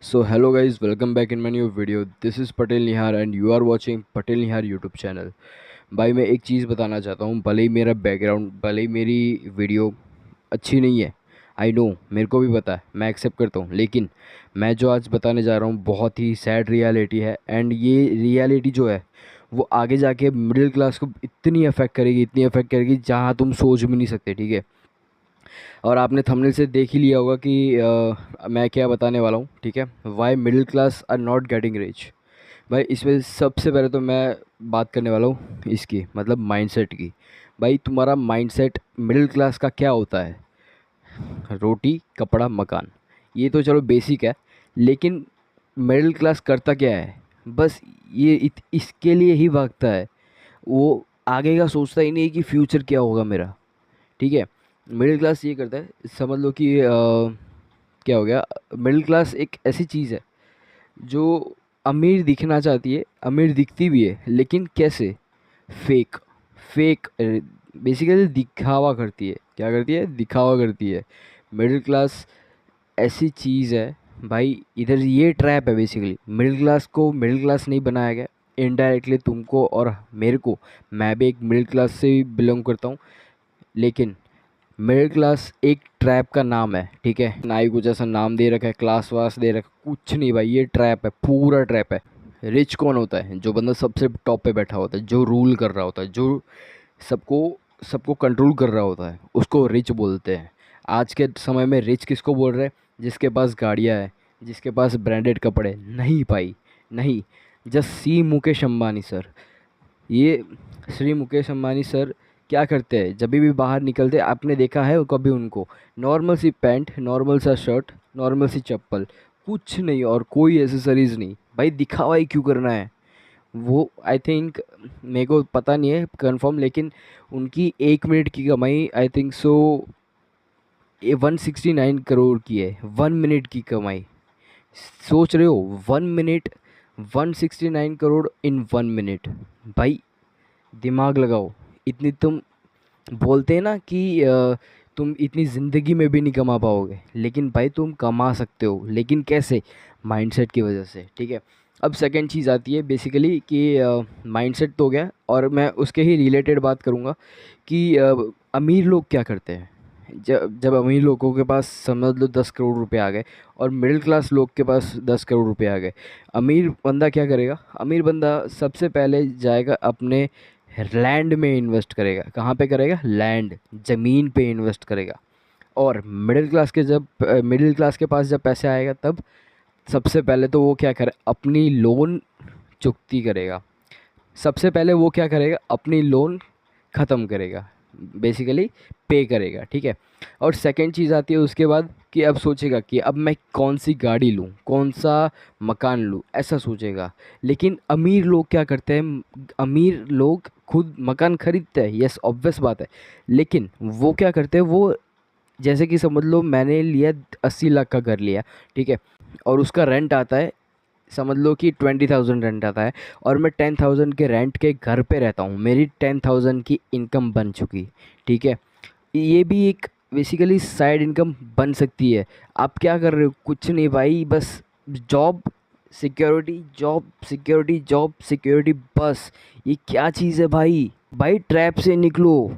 So hello guys, welcome back in my new video. This is Patel Nihar and you are watching Patel Nihar YouTube channel. भाई मैं एक चीज़ बताना चाहता हूँ, भले ही मेरा बैकग्राउंड, भले ही मेरी वीडियो अच्छी नहीं है, आई नो, मेरे को भी पता है, मैं एक्सेप्ट करता हूँ, लेकिन मैं जो आज बताने जा रहा हूँ बहुत ही सैड रियलिटी है। एंड ये रियलिटी जो है वो आगे जाके मिडिल क्लास को इतनी अफेक्ट करेगी, इतनी अफेक्ट करेगी जहाँ तुम सोच भी नहीं सकते, ठीक है। और आपने थंबनेल से देख ही लिया होगा कि मैं क्या बताने वाला हूँ, ठीक है। Why middle class are not getting rich. भाई इसमें सबसे पहले तो मैं बात करने वाला हूँ इसकी, मतलब माइंडसेट की। भाई तुम्हारा माइंडसेट मिडिल क्लास का क्या होता है? रोटी कपड़ा मकान, ये तो चलो बेसिक है, लेकिन मिडिल क्लास करता क्या है? बस ये इसके लिए ही भागता है। वो आगे का सोचता ही नहीं है कि फ्यूचर क्या होगा मेरा, ठीक है। मिडिल क्लास ये करता है, समझ लो कि क्या हो गया। मिडिल क्लास एक ऐसी चीज़ है जो अमीर दिखना चाहती है, अमीर दिखती भी है, लेकिन कैसे? फेक, फेक, बेसिकली दिखावा करती है। क्या करती है? दिखावा करती है। मिडिल क्लास ऐसी चीज़ है भाई, इधर ये ट्रैप है। बेसिकली मिडिल क्लास को मिडिल क्लास नहीं बनाया गया, इनडायरेक्टली तुमको और मेरे को। मैं भी एक मिडिल क्लास से बिलोंग करता हूँ, लेकिन मिडिल क्लास एक ट्रैप का नाम है, ठीक है। ना ही कुछ ऐसा नाम दे रखा है, क्लास वास दे रखा है, कुछ नहीं भाई, ये ट्रैप है, पूरा ट्रैप है। रिच कौन होता है? जो बंदा सबसे टॉप पे बैठा होता है, जो रूल कर रहा होता है, जो सबको सबको कंट्रोल कर रहा होता है, उसको रिच बोलते हैं। आज के समय में रिच किसको बोल रहे हैं? जिसके पास गाड़ियाँ है, जिसके पास ब्रांडेड कपड़े। नहीं भाई, नहीं। Just see Mukesh Ambani sir. ये श्री मुकेश अंबानी सर क्या करते हैं? जब भी बाहर निकलते आपने देखा है कभी उनको? नॉर्मल सी पैंट, नॉर्मल सा शर्ट, नॉर्मल सी चप्पल, कुछ नहीं और कोई एसेसरीज नहीं। भाई दिखावा ही क्यों करना है? वो आई थिंक, मेरे को पता नहीं है कंफर्म, लेकिन उनकी 1 मिनट की कमाई आई थिंक सो 169 करोड़ की है। 1 मिनट की कमाई, सोच रहे हो? 1 मिनट, 169 करोड़ इन 1 मिनट। भाई दिमाग लगाओ। इतनी तुम बोलते हैं ना कि तुम इतनी ज़िंदगी में भी नहीं कमा पाओगे, लेकिन भाई तुम कमा सकते हो। लेकिन कैसे? माइंडसेट की वजह से, ठीक है। अब सेकंड चीज़ आती है बेसिकली कि माइंडसेट तो हो गया, और मैं उसके ही रिलेटेड बात करूँगा कि अमीर लोग क्या करते हैं। जब जब अमीर लोगों के पास समझ लो 10 करोड़ रुपए आ गए, और मिडिल क्लास लोग के पास 10 करोड़ रुपए आ गए, अमीर बंदा क्या करेगा? अमीर बंदा सबसे पहले जाएगा अपने लैंड में इन्वेस्ट करेगा। कहाँ पे करेगा? लैंड, ज़मीन पे इन्वेस्ट करेगा। और मिडिल क्लास के पास जब पैसे आएगा, तब सबसे पहले तो वो क्या करे? अपनी लोन चुकती करेगा। सबसे पहले वो क्या करेगा? अपनी लोन ख़त्म करेगा, बेसिकली पे करेगा, ठीक है। और सेकंड चीज़ आती है उसके बाद कि अब सोचेगा कि अब मैं कौन सी गाड़ी लूँ, कौन सा मकान लूँ, ऐसा सोचेगा। लेकिन अमीर लोग क्या करते हैं? अमीर लोग खुद मकान खरीदते हैं, यस ऑब्वियस बात है, लेकिन वो क्या करते हैं? वो जैसे कि समझ लो मैंने लिया 80 लाख का घर लिया, ठीक है, और उसका रेंट आता है, समझ लो कि 20,000 रेंट आता है, और मैं 10,000 के रेंट के घर पे रहता हूँ। मेरी 10,000 की इनकम बन चुकी, ठीक है। ये भी एक बेसिकली साइड इनकम बन सकती है। आप क्या कर रहे हो? कुछ नहीं भाई, बस job security, job security, job security, बस। ये क्या चीज़ है भाई? भाई ट्रैप से निकलो,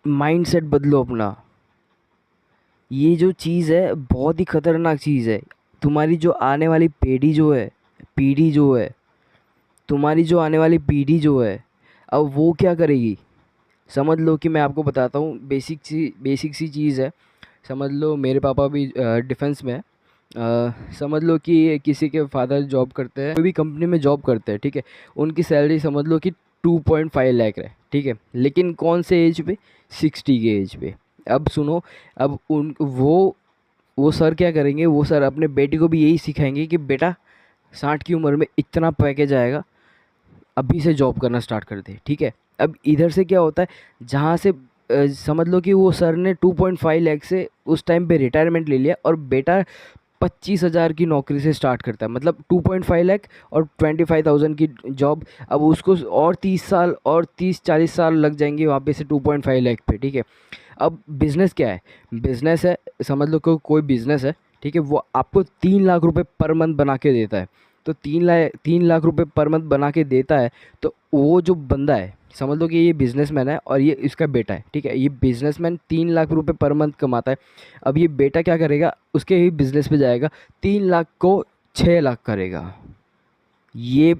माइंडसेट बदलो अपना। ये जो चीज़ है बहुत ही ख़तरनाक चीज़ है। तुम्हारी जो आने वाली पीढ़ी जो है, तुम्हारी जो आने वाली पीढ़ी जो है, अब वो क्या करेगी? समझ लो कि मैं आपको बताता हूँ, बेसिक सी चीज़ है। समझ लो मेरे पापा भी डिफेंस में है। समझ लो कि किसी के फादर जॉब करते हैं, कोई भी कंपनी में जॉब करते हैं, ठीक है। उनकी सैलरी समझ लो कि 2.5 लाख है, ठीक है, लेकिन कौन से एज पे? 60 के एज पे। अब सुनो, अब उन वो सर क्या करेंगे? वो सर अपने बेटे को भी यही सिखाएंगे कि बेटा 60 की उम्र में इतना पैकेज आएगा, अभी से जॉब करना स्टार्ट कर दे, ठीक है। अब इधर से क्या होता है? जहाँ से समझ लो कि वो सर ने 2.5 लाख से उस टाइम पे रिटायरमेंट ले लिया, और बेटा 25,000 की नौकरी से स्टार्ट करता है, मतलब 2.5 लाख और 25,000 की जॉब। अब उसको और 30 साल और 30-40 साल लग जाएंगे वहाँ पे से 2.5 लाख पे, ठीक है। अब बिज़नेस क्या है? बिज़नेस है, समझ लो कोई बिज़नेस है, ठीक है, वो आपको 3 लाख रुपए पर मंथ बना के देता है। तो 3 लाख रुपए पर मंथ बना के देता है। तो वो जो बंदा है, समझ लो कि ये बिजनेसमैन है और ये इसका बेटा है, ठीक है, ये बिजनेसमैन 3 लाख रुपए पर मंथ कमाता है। अब ये बेटा क्या करेगा, उसके ही बिजनेस पे जाएगा, 3 लाख को 6 लाख करेगा। ये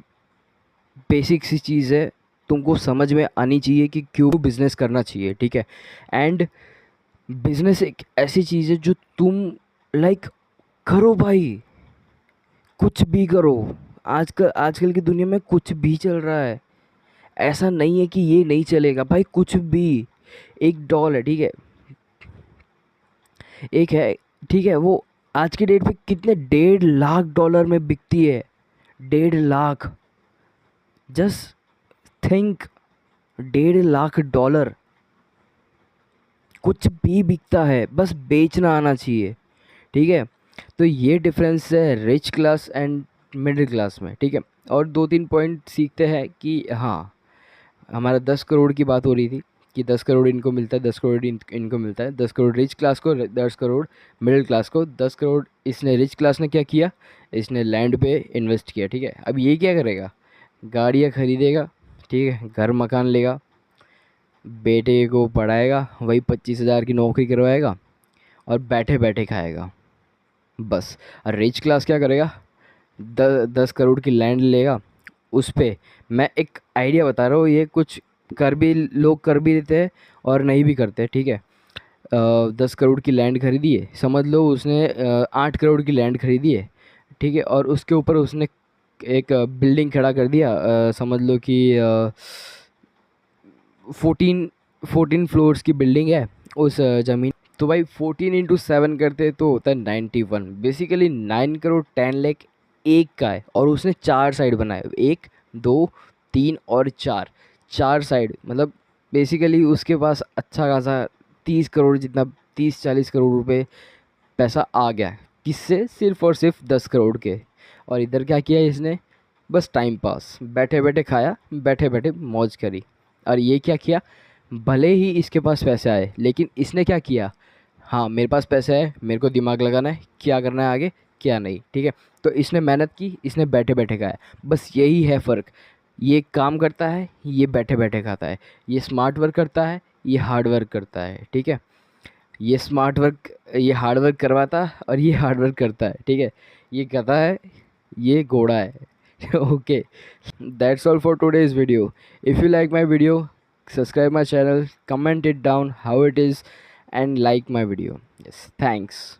बेसिक सी चीज़ है, तुमको समझ में आनी चाहिए कि क्यों बिजनेस करना चाहिए, ठीक है। एंड बिजनेस एक ऐसी चीज़ है जो तुम लाइक करो भाई, कुछ भी करो। आजकल की दुनिया में कुछ भी चल रहा है, ऐसा नहीं है कि ये नहीं चलेगा भाई, कुछ भी। एक डॉल है, ठीक है, एक है, ठीक है, वो आज की डेट पे कितने 1.5 लाख डॉलर में बिकती है। 1.5 lakh, just think, 1.5 lakh dollar. कुछ भी बिकता है, बस बेचना आना चाहिए, ठीक है। तो ये डिफरेंस है rich class and middle class में, ठीक है। और 2-3 पॉइंट सीखते हैं कि हाँ, हमारा 10 करोड़ की बात हो रही थी कि 10 करोड़ इनको मिलता है, 10 करोड़ इनको मिलता है, 10 करोड़ रिच क्लास को, 10 करोड़ मिडिल क्लास को। 10 करोड़ इसने रिच क्लास ने क्या किया, इसने लैंड पे इन्वेस्ट किया, ठीक है। अब ये क्या करेगा, गाड़ियाँ खरीदेगा, ठीक है, घर मकान लेगा, बेटे को पढ़ाएगा, वही 25,000 की नौकरी करवाएगा और बैठे बैठे खाएगा, बस। और रिच क्लास क्या करेगा, 10 करोड़ की लैंड लेगा, उस पे, मैं एक आइडिया बता रहा हूँ, ये कुछ कर भी लोग कर भी देते हैं और नहीं भी करते, ठीक है। 10 करोड़ की लैंड खरीदी है, समझ लो उसने 8 करोड़ की लैंड खरीदी है, ठीक है, और उसके ऊपर उसने एक बिल्डिंग खड़ा कर दिया, समझ लो कि 14 फ्लोर्स की बिल्डिंग है उस ज़मीन। तो भाई 14 × 7 करते तो होता है 91, बेसिकली 9 करोड़ 10 लाख एक का है। और उसने 4 साइड बनाए, 1, 2, 3 और 4, 4 साइड, मतलब बेसिकली उसके पास अच्छा खासा 30 करोड़ जितना, 30-40 करोड़ रुपए पैसा आ गया। किससे, सिर्फ और सिर्फ 10 करोड़ के। और इधर क्या किया इसने, बस टाइम पास, बैठे बैठे खाया, बैठे बैठे मौज करी। और ये क्या किया, भले ही इसके पास पैसे आए, लेकिन इसने क्या किया, हाँ मेरे पास पैसा है, मेरे को दिमाग लगाना है, क्या करना है आगे, क्या नहीं, ठीक है। तो इसने मेहनत की, इसने बैठे बैठे खाया, बस यही है फ़र्क। ये काम करता है, ये बैठे बैठे खाता है। ये स्मार्ट वर्क करता है, ये हार्ड वर्क करता है, ठीक है। ये स्मार्ट वर्क, ये हार्ड वर्क करवाता और ये हार्ड वर्क करता है, ठीक है। ये गधा है, ये घोड़ा है। Okay, that's all for today's video. If you like my video, subscribe my channel, comment it down how it is, and like my video. Yes, thanks.